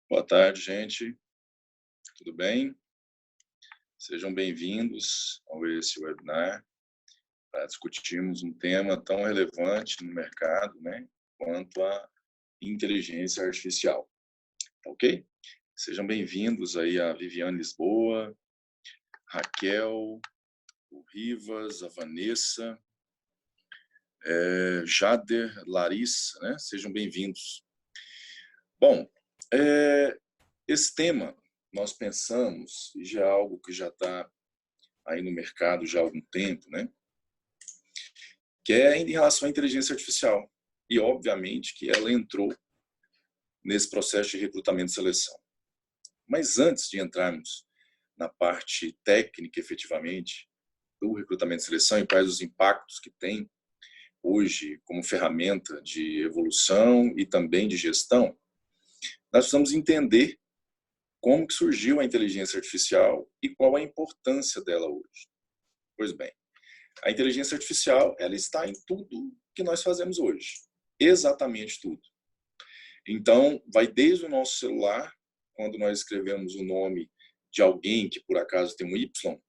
Boa tarde, gente. Tudo bem? Sejam bem-vindos a esse webinar para discutirmos um tema tão relevante no mercado, né, quanto a inteligência artificial. Tá ok? Sejam bem-vindos aí a Viviane Lisboa, Raquel, o Rivas, a Vanessa, Jader, Larissa, né? Sejam bem-vindos. Bom, esse tema nós pensamos, e já é algo que já está aí no mercado já há algum tempo, né? Que é em relação à inteligência artificial. E, obviamente, que ela entrou nesse processo de recrutamento e seleção. Mas antes de entrarmos na parte técnica, efetivamente, do recrutamento e seleção e quais os impactos que tem hoje como ferramenta de evolução e também de gestão, nós precisamos entender como que surgiu a inteligência artificial e qual a importância dela hoje. Pois bem, a inteligência artificial, ela está em tudo que nós fazemos hoje. Exatamente tudo. Então, vai desde o nosso celular, quando nós escrevemos o nome de alguém que por acaso tem um Y,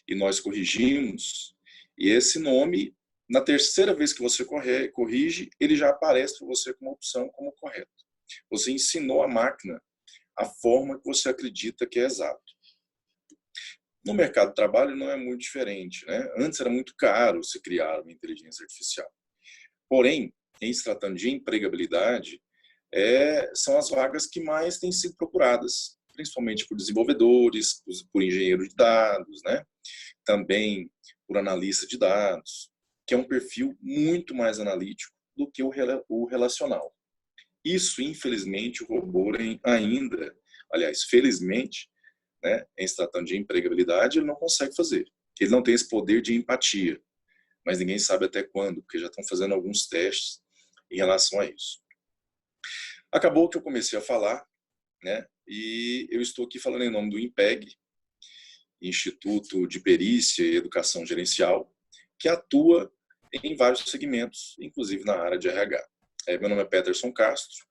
e nós corrigimos, e esse nome, na terceira vez que você corrige, ele já aparece para você como opção como correto. Você ensinou a máquina a forma que você acredita que é exato. No mercado de trabalho não é muito diferente, né? Antes era muito caro se criar uma inteligência artificial. Porém, em se tratando de empregabilidade, são as vagas que mais têm sido procuradas, principalmente por desenvolvedores, por engenheiros de dados, né? Também por analista de dados, que é um perfil muito mais analítico do que o relacional. Isso, infelizmente, o robô ainda, aliás, felizmente, né, em se tratando de empregabilidade, ele não consegue fazer. Ele não tem esse poder de empatia, mas ninguém sabe até quando, porque já estão fazendo alguns testes em relação a isso. Acabou que eu comecei a falar, né, e eu estou aqui falando em nome do INPEG, Instituto de Perícia e Educação Gerencial, que atua em vários segmentos, inclusive na área de RH. Meu nome é Peterson Castro,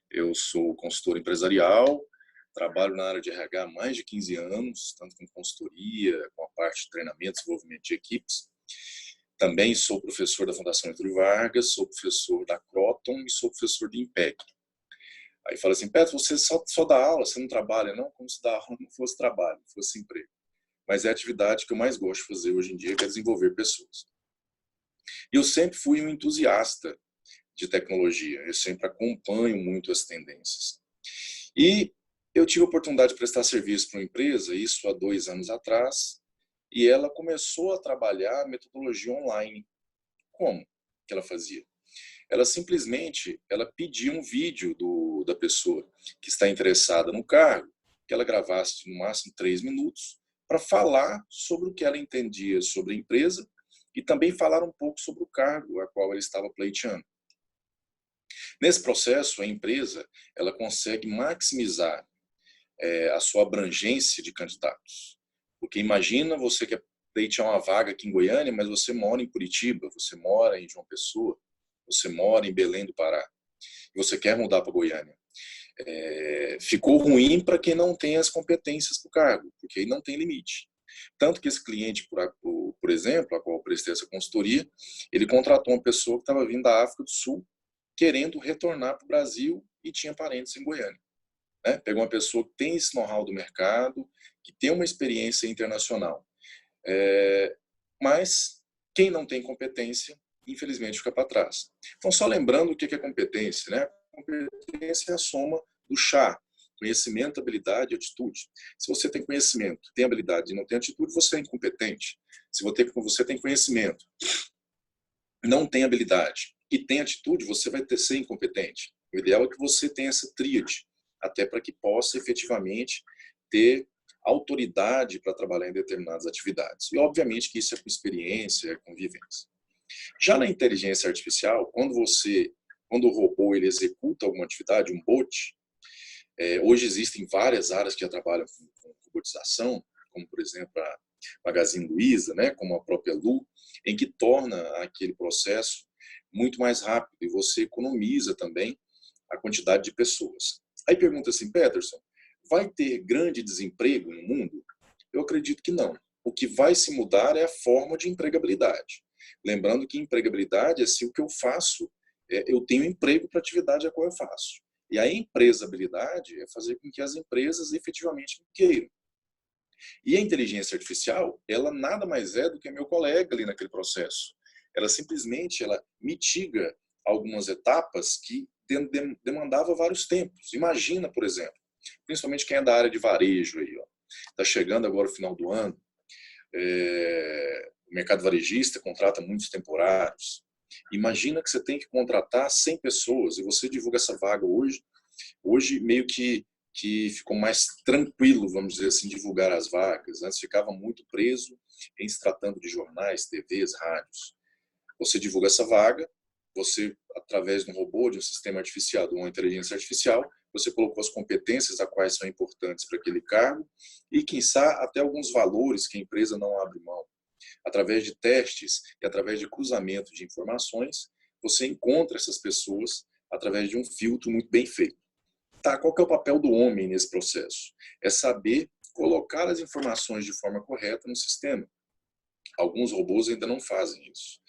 eu sou consultor empresarial, trabalho na área de RH há mais de 15 anos, tanto com consultoria, com a parte de treinamento e desenvolvimento de equipes. Também sou professor da Fundação Getúlio Vargas, sou professor da Croton e sou professor do INPEG. Aí fala assim, Petro, você só dá aula, você não trabalha? Não, como se dar aula não fosse trabalho, não fosse emprego. Mas é a atividade que eu mais gosto de fazer hoje em dia, que é desenvolver pessoas. E eu sempre fui um entusiasta de tecnologia, eu sempre acompanho muito as tendências. E eu tive a oportunidade de prestar serviço para uma empresa, isso há 2 anos atrás, e ela começou a trabalhar a metodologia online. Como que ela fazia? Ela simplesmente pedia um vídeo da pessoa que está interessada no cargo, que ela gravasse no máximo 3 minutos, para falar sobre o que ela entendia sobre a empresa e também falar um pouco sobre o cargo a qual ela estava pleiteando. Nesse processo, a empresa ela consegue maximizar a sua abrangência de candidatos. Porque imagina você quer pleitear uma vaga aqui em Goiânia, mas você mora em Curitiba, você mora em João Pessoa, você mora em Belém do Pará, e você quer mudar para Goiânia. Ficou ruim para quem não tem as competências para o cargo, porque aí não tem limite. Tanto que esse cliente, por exemplo, a qual eu prestei essa consultoria, ele contratou uma pessoa que estava vindo da África do Sul, querendo retornar para o Brasil e tinha parentes em Goiânia. Né? Pegou uma pessoa que tem esse know-how do mercado, que tem uma experiência internacional. Mas quem não tem competência, infelizmente, fica para trás. Então, só lembrando o que é competência, né? Competência é a soma do chá, Conhecimento, habilidade e atitude. Se você tem conhecimento, tem habilidade e não tem atitude, você é incompetente. Se você tem conhecimento, não tem habilidade e tem atitude, você vai ser incompetente. O ideal é que você tenha essa tríade, até para que possa efetivamente ter autoridade para trabalhar em determinadas atividades. E obviamente que isso é com experiência, é com vivência. Já na inteligência artificial, quando o robô ele executa alguma atividade, um bot, hoje existem várias áreas que já trabalham com robotização, como por exemplo a Magazine Luiza, né, como a própria Lu, em que torna aquele processo muito mais rápido e você economiza também a quantidade de pessoas. Aí pergunta assim, Peterson, vai ter grande desemprego no mundo? Eu acredito que não. O que vai se mudar é a forma de empregabilidade. Lembrando que empregabilidade é se o que eu faço, eu tenho emprego para a atividade a qual eu faço. E a empresabilidade é fazer com que as empresas efetivamente me queiram. E a inteligência artificial, ela nada mais é do que meu colega ali naquele processo. Ela simplesmente mitiga algumas etapas que demandava vários tempos. Imagina, por exemplo, principalmente quem é da área de varejo aí, ó, está chegando agora o final do ano, o mercado varejista contrata muitos temporários. Imagina que você tem que contratar 100 pessoas e você divulga essa vaga hoje. Hoje meio que ficou mais tranquilo, vamos dizer assim, divulgar as vagas. Antes ficava muito preso em se tratando de jornais, TVs, rádios. Você divulga essa vaga, você, através de um robô, de um sistema artificial, de uma inteligência artificial, você colocou as competências a quais são importantes para aquele cargo e, quiçá, até alguns valores que a empresa não abre mão. Através de testes e através de cruzamento de informações, você encontra essas pessoas através de um filtro muito bem feito. Tá, qual que é o papel do homem nesse processo? É saber colocar as informações de forma correta no sistema. Alguns robôs ainda não fazem isso.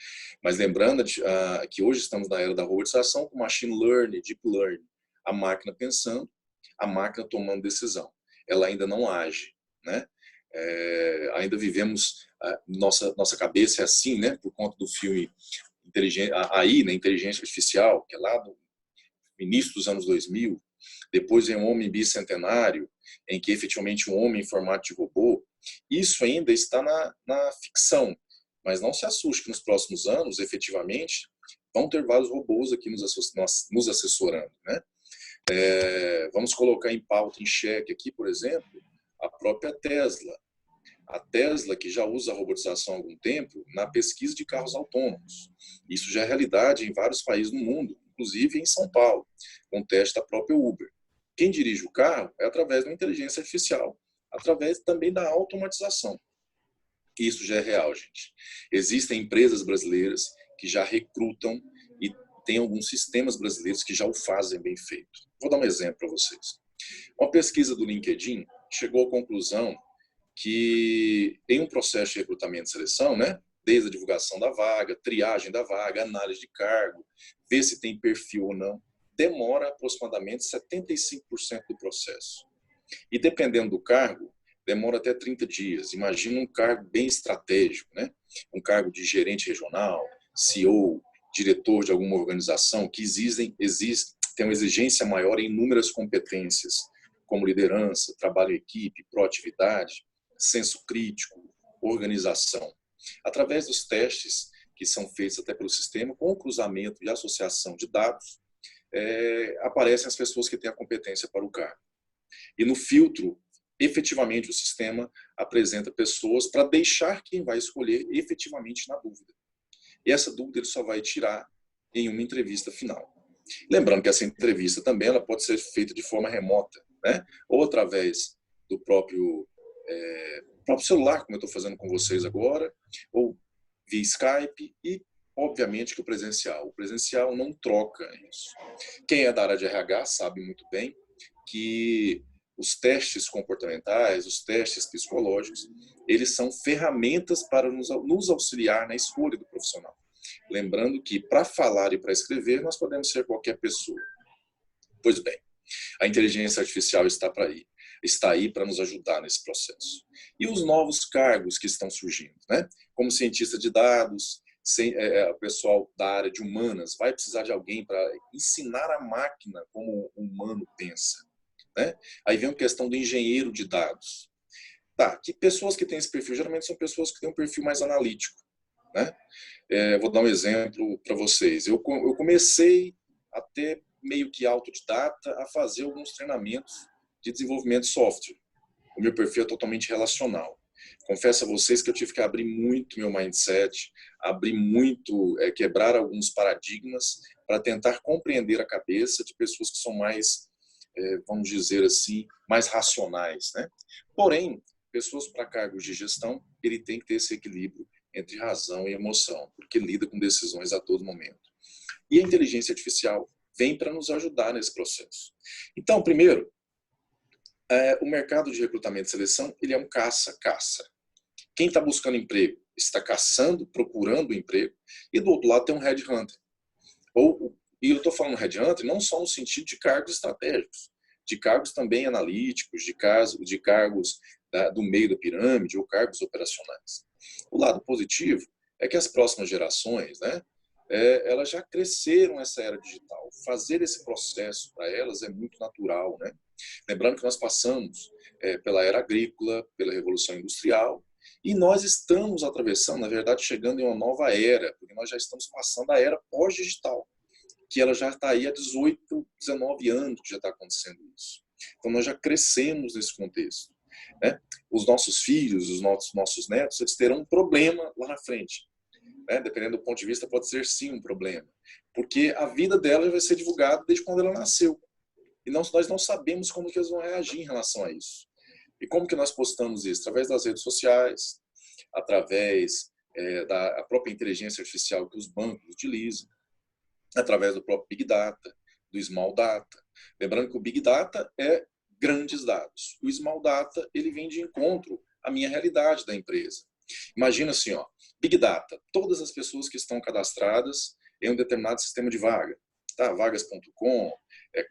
Mas lembrando que hoje estamos na era da robotização com machine learning, deep learning. A máquina pensando, a máquina tomando decisão. Ela ainda não age, né? Ainda vivemos, nossa cabeça é assim, né? Por conta do filme AI, né? Inteligência Artificial, que é lá do início dos anos 2000. Depois vem um homem bicentenário, em que efetivamente um homem em formato de robô. Isso ainda está na ficção, mas não se assuste que nos próximos anos, efetivamente, vão ter vários robôs aqui nos assessorando, né? Vamos colocar em pauta, em xeque aqui, por exemplo, a própria Tesla. A Tesla, que já usa a robotização há algum tempo, na pesquisa de carros autônomos. Isso já é realidade em vários países no mundo, inclusive em São Paulo, com o teste da própria Uber. Quem dirige o carro é através da inteligência artificial, através também da automatização. Isso já é real, gente. Existem empresas brasileiras que já recrutam e tem alguns sistemas brasileiros que já o fazem bem feito. Vou dar um exemplo para vocês. Uma pesquisa do LinkedIn chegou à conclusão que em um processo de recrutamento e seleção, né, desde a divulgação da vaga, triagem da vaga, análise de cargo, ver se tem perfil ou não, demora aproximadamente 75% do processo. E dependendo do cargo, demora até 30 dias. Imagina um cargo bem estratégico, né? Um cargo de gerente regional, CEO, diretor de alguma organização, que tem uma exigência maior em inúmeras competências, como liderança, trabalho em equipe, proatividade, senso crítico, organização. Através dos testes que são feitos até pelo sistema, com o cruzamento e associação de dados, aparecem as pessoas que têm a competência para o cargo. E no filtro, efetivamente, o sistema apresenta pessoas para deixar quem vai escolher efetivamente na dúvida. E essa dúvida ele só vai tirar em uma entrevista final. Lembrando que essa entrevista também ela pode ser feita de forma remota, né? Ou através do próprio celular, como eu estou fazendo com vocês agora, ou via Skype e, obviamente, que o presencial não troca isso. Quem é da área de RH sabe muito bem que os testes comportamentais, os testes psicológicos, eles são ferramentas para nos auxiliar na escolha do profissional. Lembrando que para falar e para escrever nós podemos ser qualquer pessoa. Pois bem, a inteligência artificial está aí para nos ajudar nesse processo. E os novos cargos que estão surgindo, né? Como cientista de dados, o pessoal da área de humanas vai precisar de alguém para ensinar a máquina como o humano pensa. né? Aí vem a questão do engenheiro de dados. Tá, que pessoas que têm esse perfil, geralmente são pessoas que têm um perfil mais analítico, né? Vou dar um exemplo para vocês. Eu comecei a ter meio que autodidata a fazer alguns treinamentos de desenvolvimento de software. O meu perfil é totalmente relacional. Confesso a vocês que eu tive que abrir muito meu mindset, abrir muito, quebrar alguns paradigmas para tentar compreender a cabeça de pessoas que são mais, vamos dizer assim, mais racionais, né? Porém, pessoas para cargos de gestão, ele tem que ter esse equilíbrio entre razão e emoção, porque lida com decisões a todo momento. E a inteligência artificial vem para nos ajudar nesse processo. Então, primeiro, o mercado de recrutamento e seleção, ele é um caça-caça. Quem está buscando emprego está caçando, procurando emprego, e do outro lado tem um headhunter. E eu estou falando headhunter não só no sentido de cargos estratégicos, de cargos também analíticos, de cargos do meio da pirâmide ou cargos operacionais. O lado positivo é que as próximas gerações, né, elas já cresceram essa era digital. Fazer esse processo para elas é muito natural, né? Lembrando que nós passamos pela era agrícola, pela revolução industrial, e nós estamos atravessando, na verdade, chegando em uma nova era, porque nós já estamos passando a era pós-digital, que ela já está aí há 18, 19 anos que já está acontecendo isso. Então nós já crescemos nesse contexto, né? Os nossos filhos, os nossos netos, eles terão um problema lá na frente, né? Dependendo do ponto de vista, pode ser sim um problema, porque a vida dela vai ser divulgada desde quando ela nasceu. E nós não sabemos como que eles vão reagir em relação a isso. E como que nós postamos isso? Através das redes sociais, através da própria inteligência artificial que os bancos utilizam, através do próprio Big Data, do Small Data. Lembrando que o Big Data é grandes dados. O Small Data, ele vem de encontro à minha realidade da empresa. Imagina assim, ó, Big Data, todas as pessoas que estão cadastradas em um determinado sistema de vaga, tá? Vagas.com,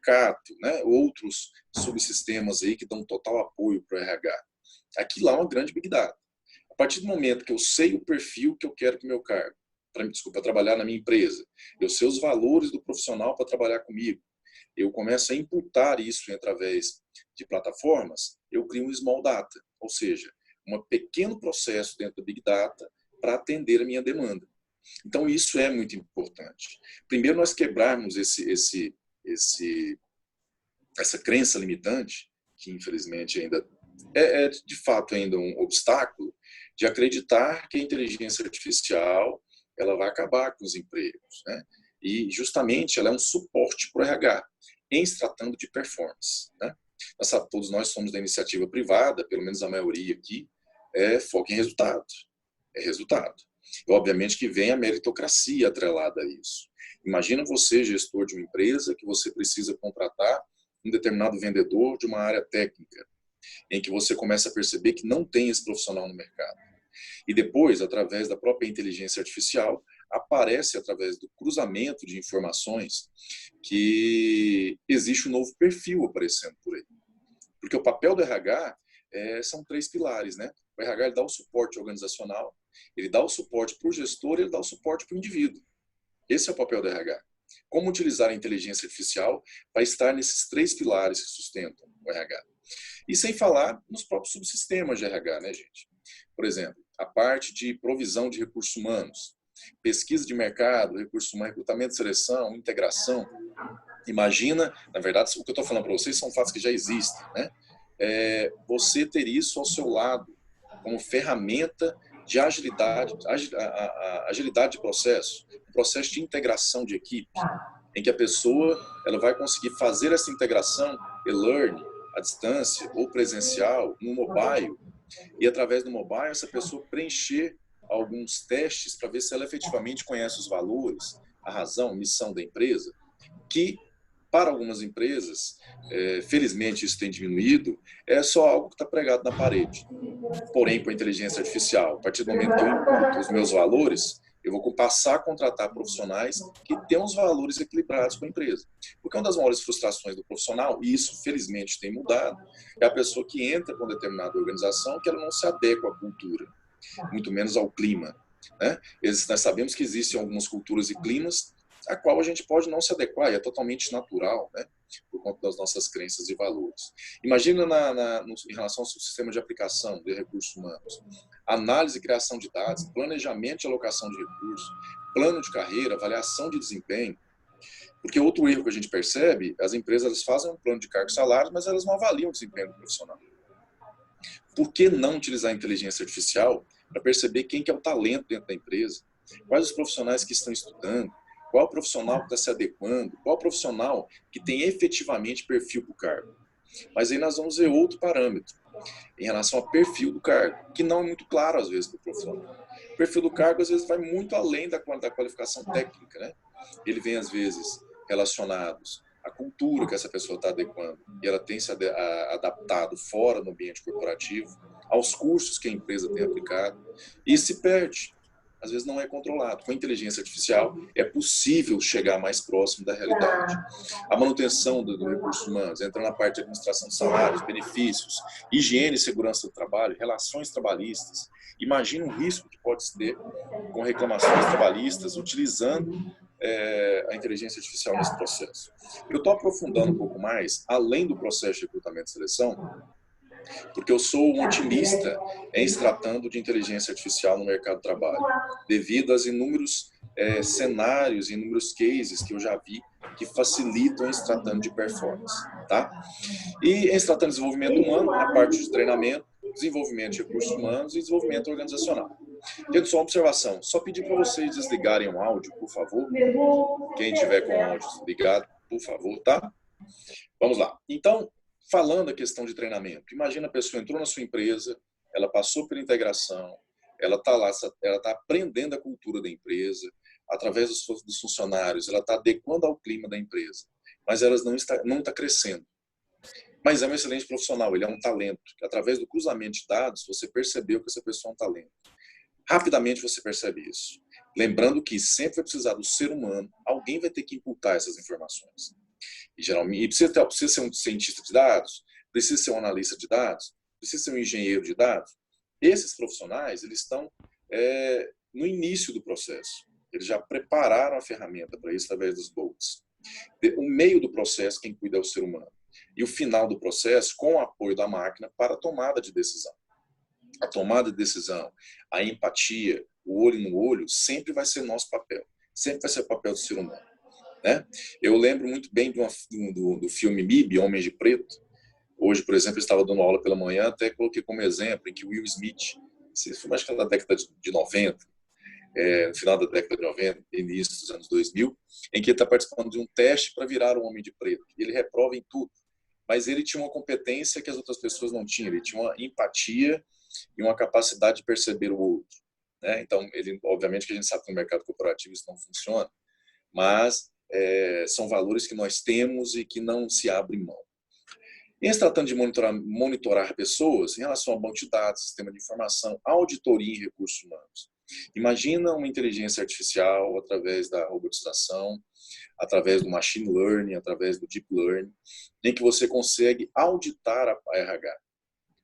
Cato, né? Outros subsistemas aí que dão total apoio para o RH. Aqui lá é uma grande Big Data. A partir do momento que eu sei o perfil que eu quero para o meu cargo, para trabalhar na minha empresa, eu sei os valores do profissional para trabalhar comigo, eu começo a imputar isso através de plataformas, eu crio um small data, ou seja, um pequeno processo dentro do Big Data para atender a minha demanda. Então, isso é muito importante. Primeiro, nós quebrarmos essa crença limitante, que infelizmente ainda é de fato ainda um obstáculo, de acreditar que a inteligência artificial ela vai acabar com os empregos, né? E justamente ela é um suporte para o RH, em se tratando de performance, né? Todos nós somos da iniciativa privada, pelo menos a maioria aqui, foca em resultado. É resultado. E, obviamente que vem a meritocracia atrelada a isso. Imagina você, gestor de uma empresa, que você precisa contratar um determinado vendedor de uma área técnica, em que você começa a perceber que não tem esse profissional no mercado. E depois, através da própria inteligência artificial, aparece através do cruzamento de informações que existe um novo perfil aparecendo por aí. Porque o papel do RH são 3 pilares, né? O RH ele dá o suporte organizacional, ele dá o suporte para o gestor e ele dá o suporte para o indivíduo. Esse é o papel do RH. Como utilizar a inteligência artificial para estar nesses 3 pilares que sustentam o RH. E sem falar nos próprios subsistemas de RH, né, gente? Por exemplo, a parte de provisão de recursos humanos, pesquisa de mercado, recursos humanos, recrutamento e seleção, integração. Imagina, na verdade, o que eu estou falando para vocês são fatos que já existem, né? Você ter isso ao seu lado como ferramenta de agilidade, agilidade de processo, um processo de integração de equipe, em que a pessoa ela vai conseguir fazer essa integração e-learning, à distância ou presencial, no mobile, e através do mobile essa pessoa preencher alguns testes para ver se ela efetivamente conhece os valores, a razão, a missão da empresa, que para algumas empresas, felizmente isso tem diminuído, é só algo que está pregado na parede. Porém, com a inteligência artificial, a partir do momento que eu imputo os meus valores, eu vou passar a contratar profissionais que tenham os valores equilibrados com a empresa. Porque uma das maiores frustrações do profissional, e isso felizmente tem mudado, é a pessoa que entra com uma determinada organização que ela não se adequa à cultura, muito menos ao clima, né? Nós sabemos que existem algumas culturas e climas a qual a gente pode não se adequar, e é totalmente natural, né? Por conta das nossas crenças e valores. Imagina em relação ao seu sistema de aplicação de recursos humanos, análise e criação de dados, planejamento e alocação de recursos, plano de carreira, avaliação de desempenho. Porque outro erro que a gente percebe, as empresas elas fazem um plano de cargos e salários, mas elas não avaliam o desempenho do profissional. Por que não utilizar a inteligência artificial para perceber quem que é o talento dentro da empresa? Quais os profissionais que estão estudando? Qual profissional que está se adequando? Qual profissional que tem efetivamente perfil para o cargo? Mas aí nós vamos ver outro parâmetro em relação ao perfil do cargo, que não é muito claro às vezes para o profissional. O perfil do cargo às vezes vai muito além da qualificação técnica, né? Ele vem às vezes relacionados à cultura que essa pessoa está adequando e ela tem se adaptado fora do ambiente corporativo, aos cursos que a empresa tem aplicado e se perde. Às vezes não é controlado. Com a inteligência artificial é possível chegar mais próximo da realidade. A manutenção do recurso humano, entra na parte de administração de salários, benefícios, higiene e segurança do trabalho, relações trabalhistas. Imagina o risco que pode se ter com reclamações trabalhistas utilizando a inteligência artificial nesse processo. Eu estou aprofundando um pouco mais, além do processo de recrutamento e seleção, porque eu sou um otimista em se tratando de inteligência artificial no mercado de trabalho, devido aos inúmeros cenários, inúmeros cases que eu já vi que facilitam em se tratando de performance, tá? E em se tratando de desenvolvimento humano, a parte de treinamento, desenvolvimento de recursos humanos e desenvolvimento organizacional. Tendo só uma observação, só pedir para vocês desligarem o áudio, por favor. Quem tiver com o áudio ligado, por favor, tá? Vamos lá. Então, falando a questão de treinamento, imagina a pessoa entrou na sua empresa, ela passou pela integração, ela está lá, ela está aprendendo a cultura da empresa, através dos funcionários, ela está adequando ao clima da empresa, mas ela não está crescendo. Mas é um excelente profissional, ele é um talento. Através do cruzamento de dados, você percebeu que essa pessoa é um talento. Rapidamente você percebe isso. Lembrando que sempre vai precisar do ser humano, alguém vai ter que imputar essas informações. E geralmente precisa ser um cientista de dados, precisa ser um analista de dados, precisa ser um engenheiro de dados. Esses profissionais, eles estão no início do processo. Eles já prepararam a ferramenta para isso através dos bots. O meio do processo, quem cuida é o ser humano. E o final do processo, com o apoio da máquina, para a tomada de decisão. A tomada de decisão, a empatia, o olho no olho, sempre vai ser nosso papel. Sempre vai ser o papel do ser humano. Né? Eu lembro muito bem do filme MIB, Homens de Preto. Hoje, por exemplo, eu estava dando aula pela manhã, até coloquei como exemplo em que Will Smith, esse filme acho que é da década de 90, no final da década de 90, início dos anos 2000, em que ele está participando de um teste para virar um homem de preto. Ele reprova em tudo, mas ele tinha uma competência que as outras pessoas não tinham. Ele tinha uma empatia e uma capacidade de perceber o outro. Né? Então, obviamente que a gente sabe que no mercado corporativo isso não funciona, mas são valores que nós temos e que não se abrem mão. Em se tratando de monitorar pessoas, em relação a banco de dados, sistema de informação, auditoria em recursos humanos. Imagina uma inteligência artificial através da robotização, através do machine learning, através do deep learning, em que você consegue auditar a RH.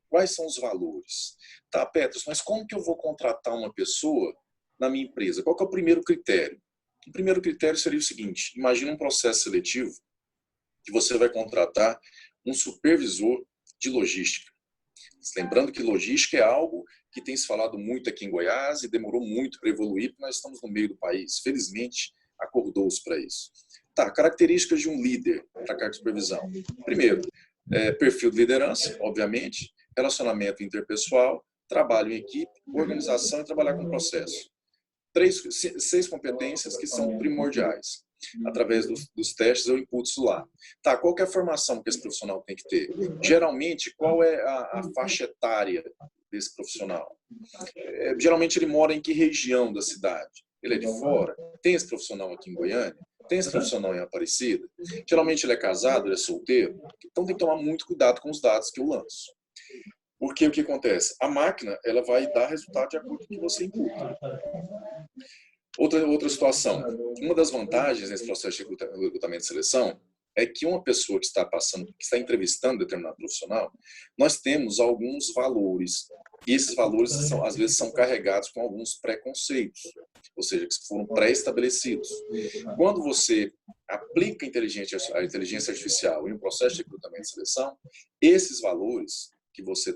Quais são os valores? Tá, Petros, mas como que eu vou contratar uma pessoa na minha empresa? Qual que é o primeiro critério? O primeiro critério seria o seguinte: imagina um processo seletivo que você vai contratar um supervisor de logística. Lembrando que logística é algo que tem se falado muito aqui em Goiás e demorou muito para evoluir, porque nós estamos no meio do país. Felizmente, acordou-se para isso. Tá, características de um líder para a carta de supervisão. Primeiro, perfil de liderança, obviamente, relacionamento interpessoal, trabalho em equipe, organização e trabalhar com processo. 6 competências que são primordiais. Através dos testes eu imputo isso lá. Tá, qual que é a formação que esse profissional tem que ter? Geralmente, qual é a faixa etária desse profissional? Geralmente ele mora em que região da cidade? Ele é de fora? Tem esse profissional aqui em Goiânia? Tem esse profissional em Aparecida? Geralmente ele é casado, ele é solteiro? Então tem que tomar muito cuidado com os dados que eu lanço. Porque o que acontece? A máquina ela vai dar resultado de acordo com o que você imputa. Outra situação. Uma das vantagens nesse processo de recrutamento e seleção é que uma pessoa que está entrevistando determinado profissional, nós temos alguns valores. E esses valores, às vezes, são carregados com alguns preconceitos. ou seja, que foram pré-estabelecidos. Quando você aplica a inteligência artificial em um processo de recrutamento e seleção, esses valores que você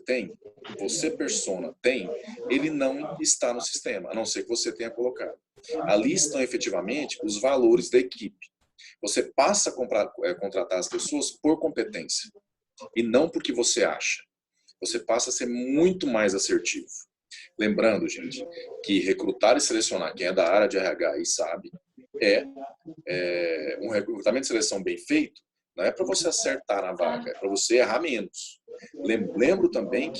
persona tem, ele não está no sistema, a não ser que você tenha colocado. Ali estão efetivamente os valores da equipe. Você passa a contratar as pessoas por competência e não porque você acha. Você passa a ser muito mais assertivo. Lembrando, gente, que recrutar e selecionar quem é da área de RH e sabe um recrutamento e seleção bem feito. Não é para você acertar na vaga, é para você errar menos. Lembro também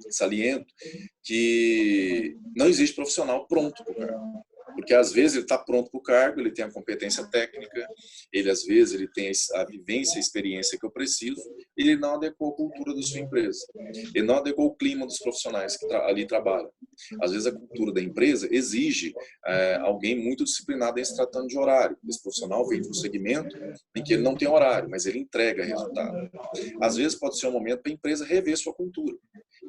saliento, que não existe profissional pronto para o cargo. Porque às vezes ele está pronto para o cargo, ele tem a competência técnica, às vezes ele tem a vivência, a experiência que eu preciso, e ele não adequou a cultura da sua empresa. Ele não adequou o clima dos profissionais que ali trabalham. Às vezes a cultura da empresa exige alguém muito disciplinado em se tratando de horário. Esse profissional vem de um segmento em que ele não tem horário, mas ele entrega resultado. Às vezes pode ser um momento para a empresa rever sua cultura.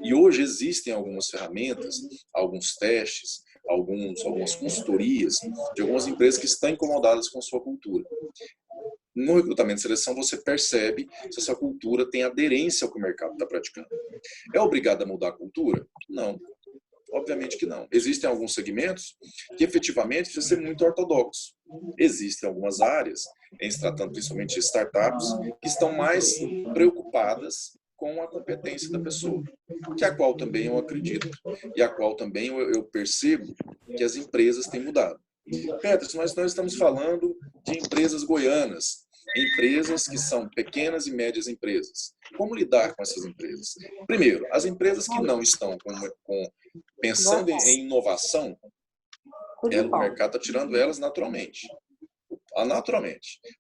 E hoje existem algumas ferramentas, alguns testes, algumas consultorias de algumas empresas que estão incomodadas com sua cultura. No recrutamento e seleção, você percebe se essa cultura tem aderência ao que o mercado está praticando. É obrigado a mudar a cultura? Não. Obviamente que não. Existem alguns segmentos que efetivamente precisam ser muito ortodoxos. Existem algumas áreas, em se tratando principalmente de startups, que estão mais preocupadas com a competência da pessoa, que a qual também eu acredito e a qual também eu percebo que as empresas têm mudado. Peterson, mas nós estamos falando de empresas goianas, empresas que são pequenas e médias empresas. Como lidar com essas empresas? Primeiro, as empresas que não estão pensando em inovação, o mercado está tirando elas naturalmente.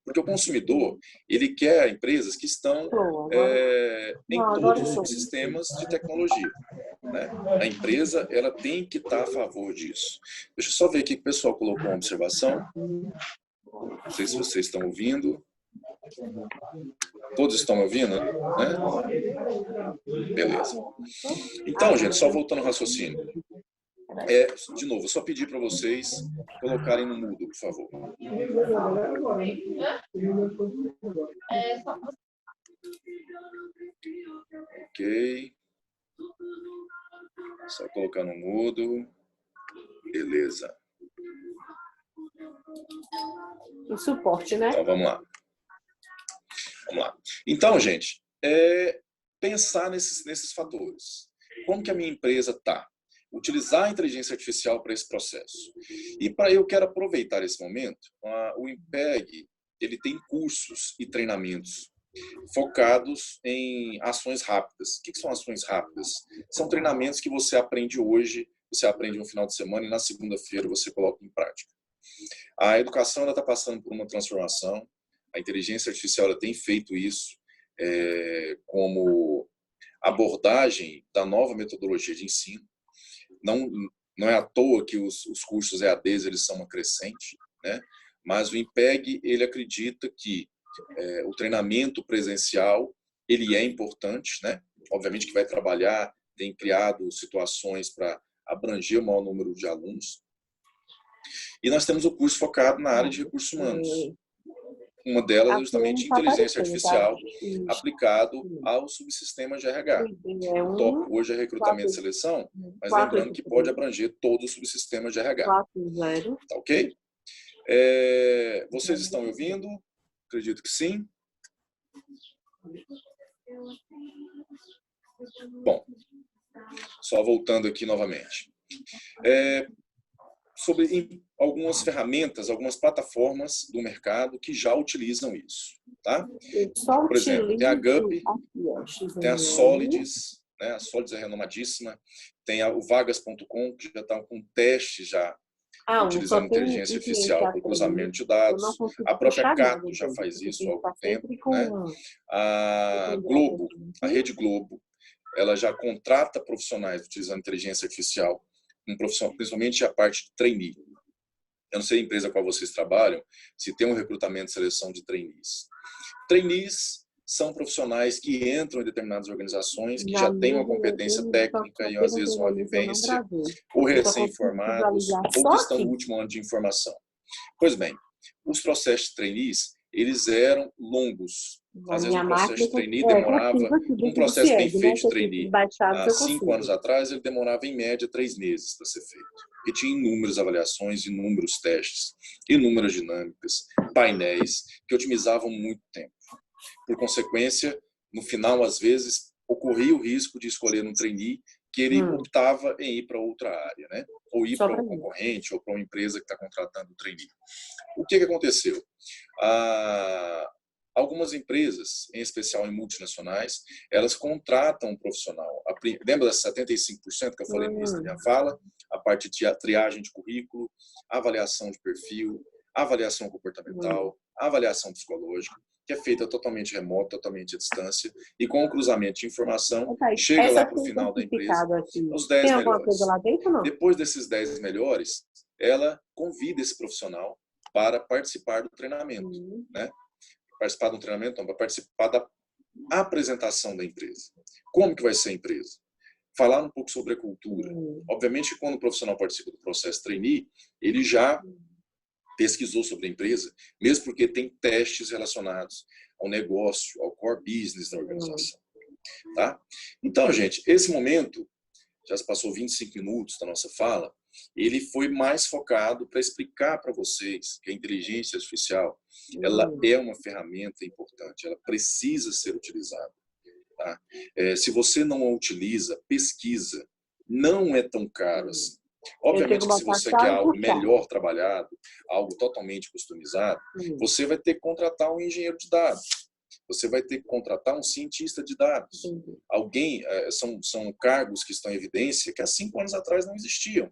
Porque o consumidor, ele quer empresas que estão em todos os subsistemas de tecnologia. Né? A empresa, ela tem que estar a favor disso. Deixa eu só ver aqui que o pessoal colocou uma observação. Não sei se vocês estão ouvindo. Todos estão me ouvindo, né? Beleza. Então, gente, só voltando ao raciocínio. De novo, só pedir para vocês colocarem no mudo, por favor. Ok. Só colocar no mudo. Beleza. O suporte, né? Então, vamos lá. Então, gente, pensar nesses fatores. Como que a minha empresa está? Utilizar a inteligência artificial para esse processo. E eu quero aproveitar esse momento, o IMPEG, ele tem cursos e treinamentos focados em ações rápidas. O que são ações rápidas? São treinamentos que você aprende hoje, você aprende no final de semana e na segunda-feira você coloca em prática. A educação está passando por uma transformação, a inteligência artificial ela tem feito isso como abordagem da nova metodologia de ensino. Não é à toa que os cursos EADs eles são uma crescente, né? Mas o IMPEG ele acredita que o treinamento presencial ele é importante, né? Obviamente que vai trabalhar, tem criado situações para abranger o maior número de alunos. E nós temos o curso focado na área de recursos humanos. Uma delas é justamente inteligência artificial aplicado ao subsistema de RH. O tópico hoje é recrutamento e seleção, mas lembrando que pode abranger todo o subsistema de RH. Tá ok? Vocês estão me ouvindo? Acredito que sim. Bom, só voltando aqui novamente. Sobre algumas ferramentas, algumas plataformas do mercado que já utilizam isso, tá? Por exemplo, tem a GUP, tem a Solids, né? A Solids é renomadíssima, tem o Vagas.com, que já está com testes já utilizando inteligência artificial para o cruzamento de dados. A própria Cato já faz isso há algum tempo, né? A Globo, a Rede Globo, ela já contrata profissionais utilizando inteligência artificial, principalmente a parte de trainee. Eu não sei a empresa a qual vocês trabalham, se tem um recrutamento e seleção de trainees. Trainees são profissionais que entram em determinadas organizações, que Na já têm minha uma competência técnica e às vezes uma eu não vivência, gravei. ou Eu só consigo recém-formados, visualizar ou só que estão no aqui. último ano de informação. Pois bem, os processos de trainees, eles eram longos. A Às vezes minha um processo máquina, de trainee demorava, consigo aqui um dentro do processo bem CIEG, né? feito de Que aqui trainee, baixados há eu 5 anos consigo. atrás, ele demorava em média 3 meses para ser feito. E tinha inúmeras avaliações, inúmeros testes, inúmeras dinâmicas, painéis, que otimizavam muito tempo. Por consequência, no final, às vezes, ocorria o risco de escolher um trainee que ele optava em ir para outra área, né? Ou ir Só para pra um mim. concorrente, ou para uma empresa que está contratando o trainee. O que aconteceu? Algumas empresas, em especial em multinacionais, elas contratam um profissional. Lembra das 75% que eu falei no início da minha fala? A parte de triagem de currículo, avaliação de perfil, avaliação comportamental, avaliação psicológica, que é feita totalmente remota, totalmente à distância, e com o cruzamento de informação, chega Essa lá para o tem final da empresa, certificado aqui. os 10 Tem alguma melhores. coisa lá dentro ou não? Depois desses 10 melhores, ela convida esse profissional para participar do treinamento, né? Participar do treinamento, não, para participar da apresentação da empresa. Como que vai ser a empresa? Falar um pouco sobre a cultura. Obviamente, quando o profissional participa do processo trainee, ele já pesquisou sobre a empresa, mesmo porque tem testes relacionados ao negócio, ao core business da organização. Tá? Então, gente, esse momento, já se passou 25 minutos da nossa fala, ele foi mais focado para explicar para vocês que a inteligência artificial ela é uma ferramenta importante, ela precisa ser utilizada. Tá? Se você não a utiliza, pesquisa. Não é tão caro assim. Obviamente que se você quer algo melhor trabalhado, algo totalmente customizado, você vai ter que contratar um engenheiro de dados. Você vai ter que contratar um cientista de dados. Alguém, são cargos que estão em evidência que há 5 anos atrás não existiam.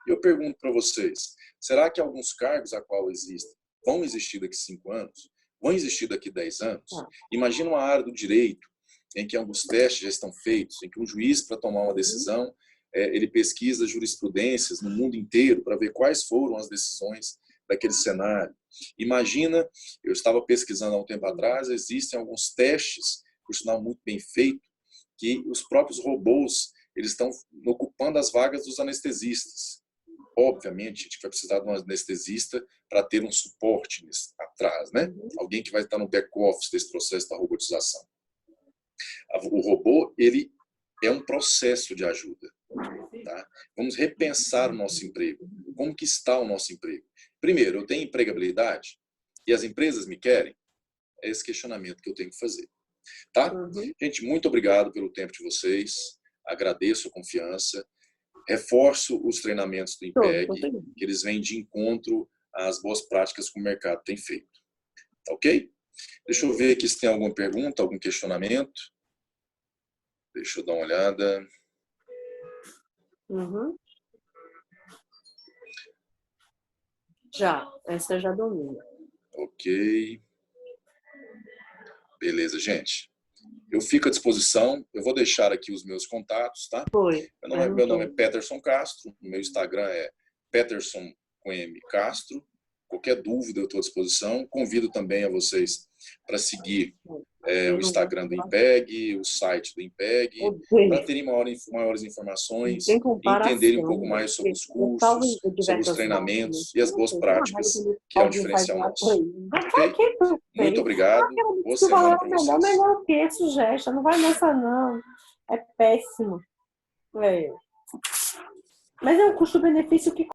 E eu pergunto para vocês, será que alguns cargos a qual existem vão existir daqui 5 anos? Vão existir daqui 10 anos? Imagina uma área do direito em que alguns testes já estão feitos, em que um juiz, para tomar uma decisão, ele pesquisa jurisprudências no mundo inteiro para ver quais foram as decisões daquele cenário. Imagina, eu estava pesquisando há um tempo atrás, existem alguns testes, por sinal muito bem feito, que os próprios robôs eles estão ocupando as vagas dos anestesistas. Obviamente, a gente vai precisar de um anestesista para ter um suporte atrás, né? Alguém que vai estar no back-office desse processo da robotização. O robô, ele é um processo de ajuda. Tá? Vamos repensar o nosso emprego. Como que está o nosso emprego? Primeiro, eu tenho empregabilidade e as empresas me querem? É esse questionamento que eu tenho que fazer. Tá? Gente, muito obrigado pelo tempo de vocês. Agradeço a confiança. Reforço os treinamentos do IMPEG, que eles vêm de encontro às boas práticas que o mercado tem feito. Tá ok? Deixa eu ver aqui se tem alguma pergunta, algum questionamento. Deixa eu dar uma olhada. Já, essa eu já domino. Ok. Beleza, gente. Eu fico à disposição. Eu vou deixar aqui os meus contatos, tá? Meu nome é Peterson Castro. O meu Instagram é Peterson com M Castro. Qualquer dúvida eu estou à disposição. Convido também a vocês para seguir o Instagram do IMPEG, o site do IMPEG, para terem maiores informações e entenderem um pouco mais sobre os cursos, sobre os treinamentos e as boas práticas, que é o diferencial nosso. Ok? Muito obrigado. Boa semana para vocês. Melhor que esse gesto. Não vai nessa, não. É péssimo. Mas é um custo-benefício que